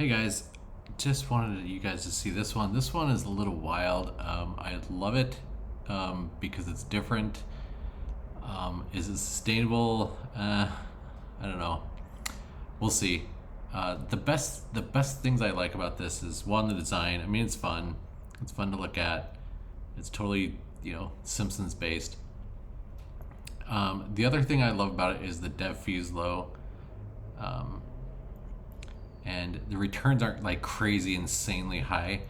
Hey guys, just wanted you guys to see this one. This one is a little wild. I love it because it's different. Is it sustainable? I don't know. We'll see. The best things I like about this is one, the design. I mean, it's fun. It's fun to look at. It's totally Simpsons based. The other thing I love about it is the dev fee is low. Um, and the returns aren't like crazy insanely high.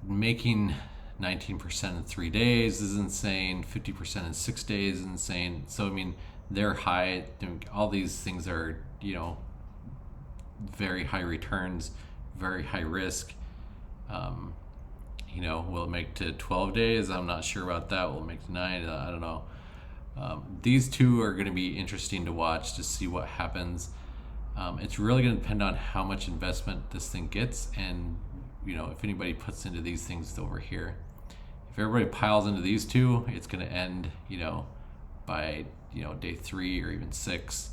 Making 19% in 3 days is insane. 50% in 6 days is insane. So I mean, they're high. All these things are very high returns, very high risk. Um, will it make to 12 days? I'm not sure about that. Will it make to 9? I don't know. These two are going to be interesting to watch to see what happens. It's really going to depend on how much investment this thing gets, and if anybody puts into these things over here. If everybody piles into these two, it's going to end by day 3 or even 6.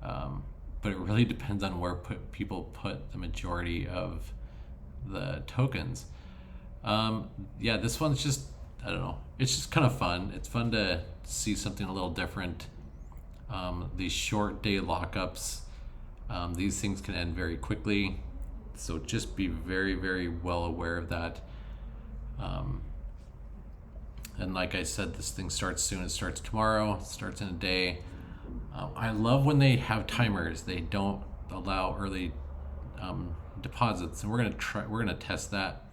But it really depends on where people put the majority of the tokens. Yeah, this one's just, I don't know. It's just kind of fun. It's fun to see something a little different. These short day lockups, these things can end very quickly. So just be very, very well aware of that. And like I said, this thing starts soon. It starts tomorrow. It starts in a day. I love when they have timers. They don't allow early deposits, and we're gonna test that.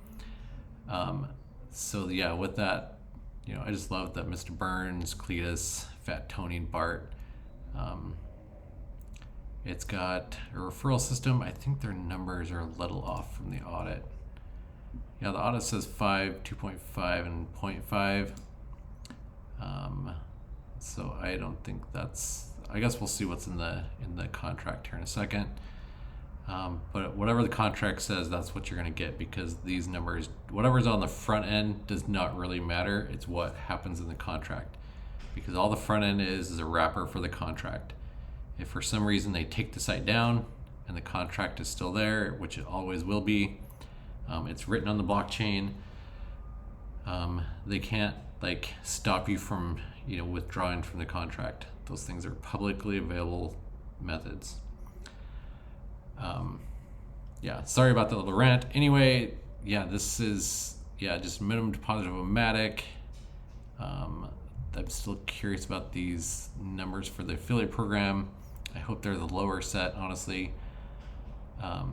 So yeah, with that, I just love that Mr. Burns, Cletus, Fat Tony, and Bart. It's got a referral system. I think their numbers are a little off from the audit. Yeah, the audit says 5, 2.5, and 0.5. So I don't think that's. I guess we'll see what's in the contract here in a second. But whatever the contract says, that's what you're going to get, because these numbers, whatever's on the front end, does not really matter. It's what happens in the contract, because all the front end is a wrapper for the contract. If for some reason they take the site down and the contract is still there, which it always will be, it's written on the blockchain. They can't stop you from withdrawing from the contract. Those things are publicly available methods. Yeah, sorry about that little rant. Anyway, yeah, this is just minimum deposit of a Matic. I'm still curious about these numbers for the affiliate program. I hope they're the lower set, honestly. But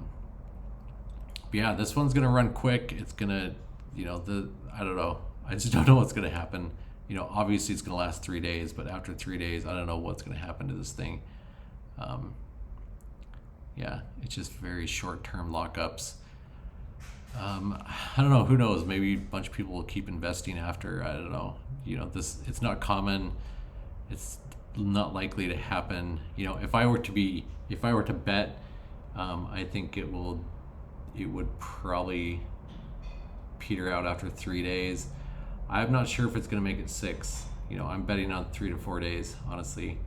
yeah, this one's gonna run quick. It's gonna, I don't know. I just don't know what's gonna happen. Obviously it's gonna last 3 days, but after 3 days, I don't know what's gonna happen to this thing. Yeah, it's just very short-term lockups. I don't know. Who knows? Maybe a bunch of people will keep investing after. I don't know. It's not common. It's not likely to happen. If I were to bet, I think it would probably peter out after 3 days. I'm not sure if it's going to make it 6. I'm betting on 3 to 4 days, honestly.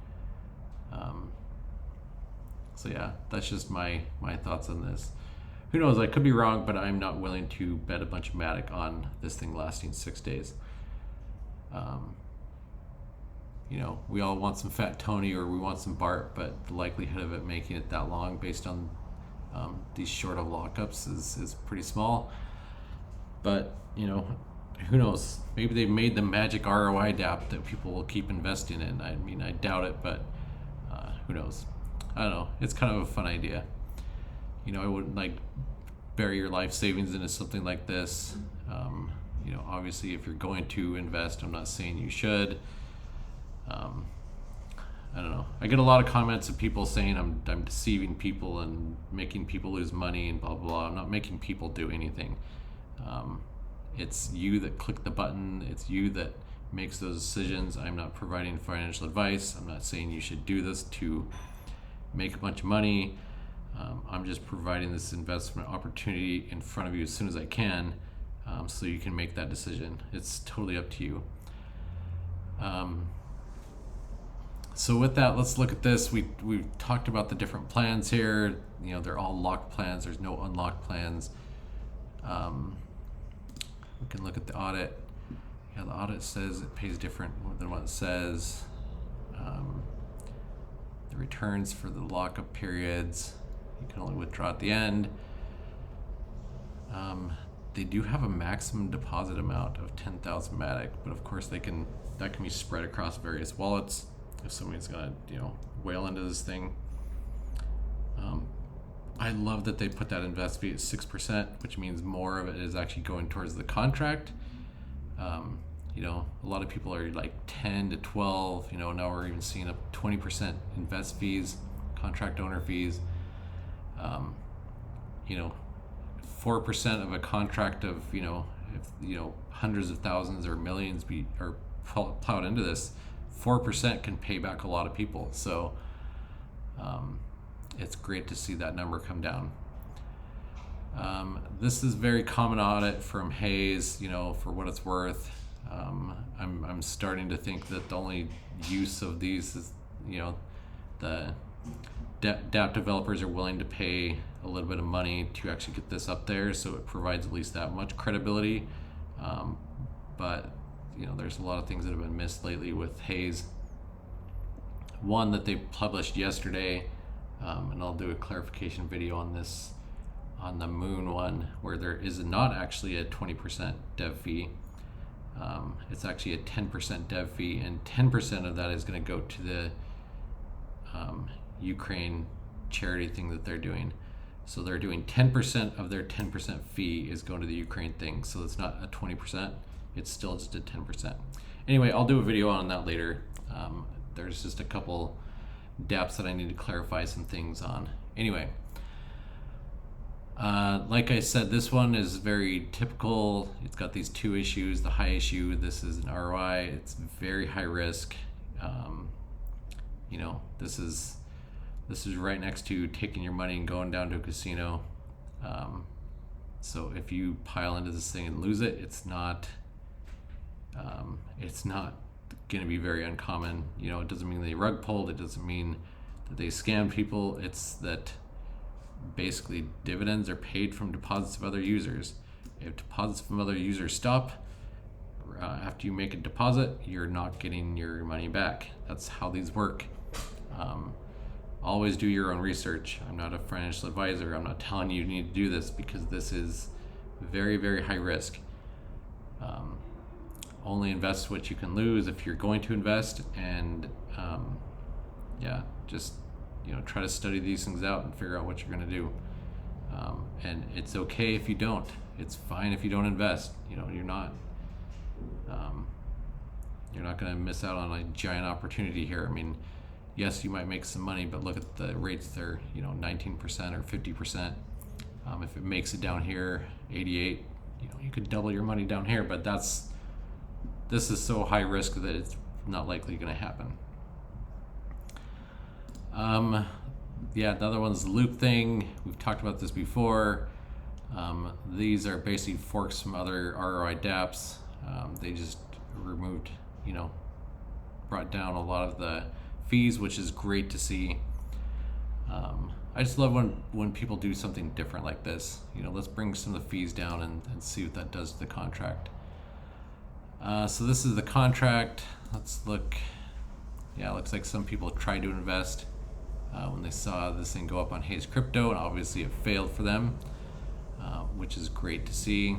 So yeah, that's just my thoughts on this. Who knows? I could be wrong, but I'm not willing to bet a bunch of Matic on this thing lasting 6 days. We all want some Fat Tony or we want some Bart, but the likelihood of it making it that long based on these short of lockups is pretty small. But who knows? Maybe they've made the magic ROI DApp that people will keep investing in. I mean, I doubt it, but who knows? I don't know. It's kind of a fun idea. I wouldn't bury your life savings into something like this. Obviously, if you're going to invest, I'm not saying you should. I don't know. I get a lot of comments of people saying I'm deceiving people and making people lose money and blah blah blah. I'm not making people do anything. It's you that click the button. It's you that makes those decisions. I'm not providing financial advice. I'm not saying you should do this to make a bunch of money. I'm just providing this investment opportunity in front of you as soon as I can, so you can make that decision. It's totally up to you. So with that, let's look at this. We've talked about the different plans here. They're all locked plans. There's no unlocked plans. We can look at the audit. Yeah, the audit says it pays different than what it says. The returns for the lockup periods, you can only withdraw at the end. They do have a maximum deposit amount of 10,000 Matic, but of course that can be spread across various wallets if somebody's gonna whale into this thing. I love that they put that invest fee at 6%, which means more of it is actually going towards the contract. A lot of people are like 10 to 12. Now we're even seeing up 20% invest fees, contract owner fees. 4% of a contract of if hundreds of thousands or millions are plowed into this, 4% can pay back a lot of people. So it's great to see that number come down. This is very common audit from Hayes, for what it's worth. I'm starting to think that the only use of these is, the DApp developers are willing to pay a little bit of money to actually get this up there, so it provides at least that much credibility. But there's a lot of things that have been missed lately with Hayes. One that they published yesterday, and I'll do a clarification video on this, on the Moon one, where there is not actually a 20% dev fee. It's actually a 10% dev fee, and 10% of that is going to go to the Ukraine charity thing that they're doing. So they're doing 10% of their 10% fee is going to the Ukraine thing. So it's not a 20%, it's still just a 10%. Anyway, I'll do a video on that later. There's just a couple depths that I need to clarify some things on. Anyway, like I said, this one is very typical. It's got these two issues. The high issue, this is an ROI. It's very high risk. This is right next to taking your money and going down to a casino. So if you pile into this thing and lose it, it's not going to be very uncommon. It doesn't mean they rug pulled. It doesn't mean that they scammed people. It's that basically dividends are paid from deposits of other users. If deposits from other users stop after you make a deposit, you're not getting your money back. That's how these work. Always do your own research. I'm not a financial advisor. I'm not telling you need to do this, because this is very, very high risk. Only invest what you can lose if you're going to invest, and just try to study these things out and figure out what you're going to do. And it's okay if you don't. It's fine if you don't invest. You're not going to miss out on a giant opportunity here. I mean, yes, you might make some money, but look at the rates. They're 19% or 50%. If it makes it down here 88, you could double your money down here, but this is so high risk that it's not likely going to happen. The other one's the loop thing. We've talked about this before. These are basically forks from other ROI dApps. They just removed, brought down a lot of the fees, which is great to see. I just love when people do something different like this. Let's bring some of the fees down and see what that does to the contract. So this is the contract. Let's look. Yeah, it looks like some people tried to invest when they saw this thing go up on Hayes Crypto, and obviously it failed for them, which is great to see.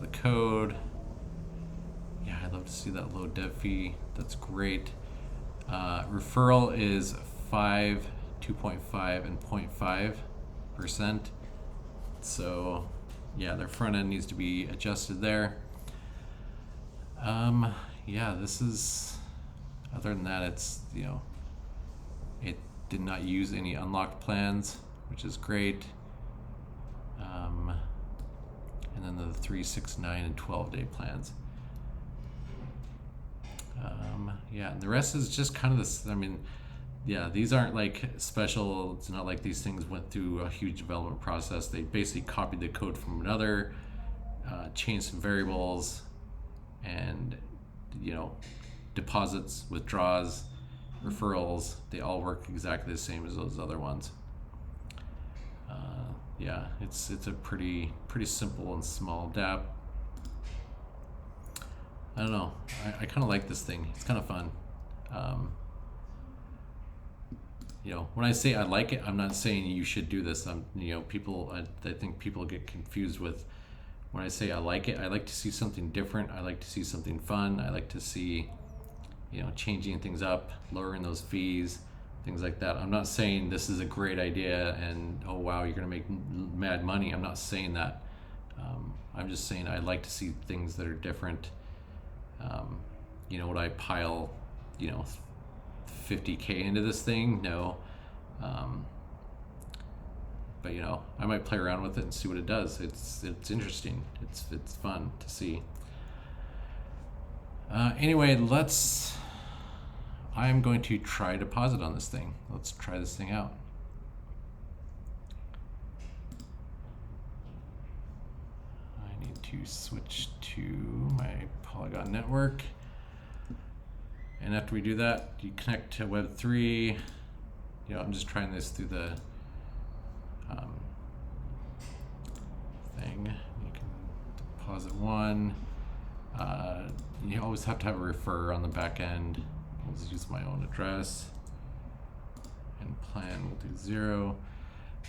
The code. Yeah, I'd love to see that low dev fee. That's great. Referral is 5, 2.5, and 0.5%. So yeah, their front end needs to be adjusted there. This is, other than that, it's, it did not use any unlocked plans, which is great. And then the 3, 6, 9, and 12-day plans. And the rest is just kind of this. I mean, these aren't like special. It's not like these things went through a huge development process. They basically copied the code from another, changed some variables, and deposits, withdrawals, referrals, they all work exactly the same as those other ones. Yeah, it's a pretty simple and small dApp. I don't know. I kind of like this thing. It's kind of fun. You know, when I say I like it, I'm not saying you should do this. You know, people, I think people get confused with when I say I like it. I like to see something different. I like to see something fun. I like to see, you know, changing things up, lowering those fees, things like that. I'm not saying this is a great idea and oh wow, you're gonna make mad money. I'm not saying that. I'm just saying I like to see things that are different. You know, would I pile, you know, 50K into this thing? No. But you know, I might play around with it and see what it does. It's interesting. It's fun to see. Anyway, I'm going to try deposit on this thing. Let's try this thing out. I need to switch to my Polygon network. And after we do that, you connect to Web3. You know, I'm just trying this through the thing. You can deposit one. You always have to have a refer on the back end. I'll just use my own address. And plan, we'll do 0.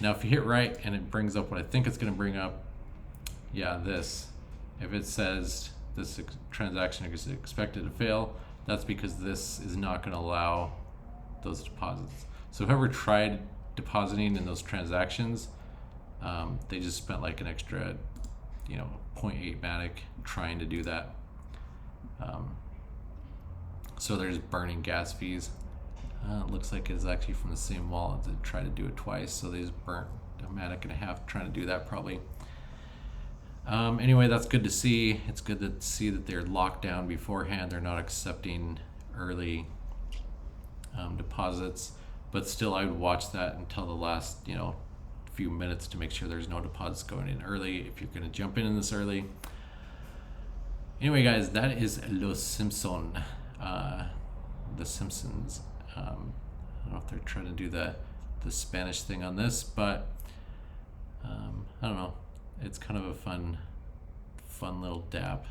Now if you hit right and it brings up what I think it's going to bring up, yeah, this. If it says this transaction is expected to fail, that's because this is not going to allow those deposits. So whoever tried depositing in those transactions, they just spent like an extra, you know, 0.8 Matic trying to do that. So there's burning gas fees. It looks like it's actually from the same wallet that tried to do it twice. So they just burnt a Matic and a half trying to do that probably. Anyway, that's good to see. It's good to see that they're locked down beforehand. They're not accepting early deposits, but still I would watch that until the last, you know, few minutes to make sure there's no deposits going in early if you're going to jump in this early. Anyway, guys, that is Los Simpson, the Simpsons. I don't know if they're trying to do the Spanish thing on this, but I don't know. It's kind of a fun little dApp.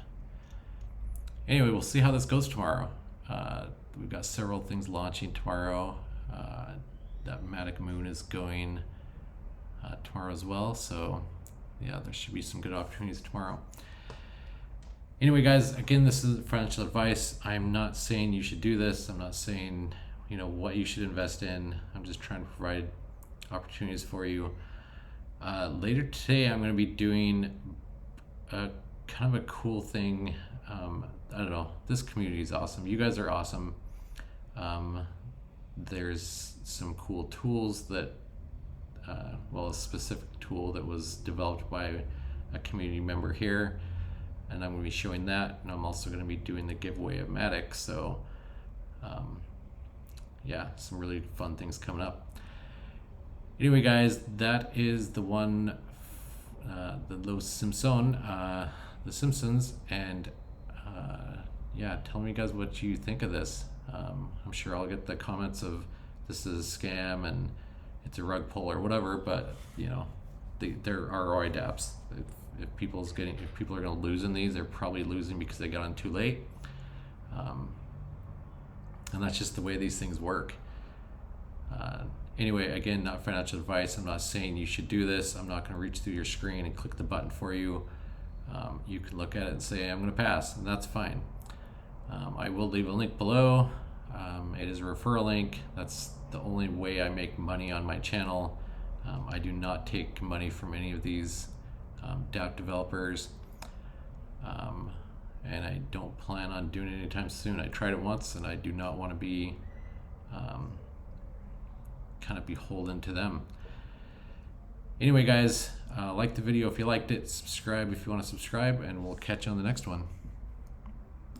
Anyway, we'll see how this goes tomorrow. We've got several things launching tomorrow. That Matic Moon is going tomorrow as well. So yeah, there should be some good opportunities tomorrow. Anyway, guys, again, this is financial advice. I'm not saying you should do this. I'm not saying, you know, what you should invest in. I'm just trying to provide opportunities for you. Later today, I'm going to be doing a kind of a cool thing. I don't know. This community is awesome. You guys are awesome. There's some cool tools that, well, a specific tool that was developed by a community member here, and I'm going to be showing that. And I'm also going to be doing the giveaway of Matic. So, yeah, some really fun things coming up. Anyway, guys, that is the one, the Los Simpson, the Simpsons, and yeah, tell me, guys, what you think of this. I'm sure I'll get the comments of this is a scam and it's a rug pull or whatever, but you know, there are ROI dApps. If people are going to lose in these, they're probably losing because they got on too late, and that's just the way these things work. Anyway, again, not financial advice. I'm not saying you should do this. I'm not going to reach through your screen and click the button for you. You can look at it and say, I'm going to pass, and that's fine. I will leave a link below. It is a referral link. That's the only way I make money on my channel. I do not take money from any of these dApp developers. And I don't plan on doing it anytime soon. I tried it once, and I do not want to be kind of beholden to them. Anyway, guys, like the video if you liked it, subscribe if you want to subscribe, and we'll catch you on the next one.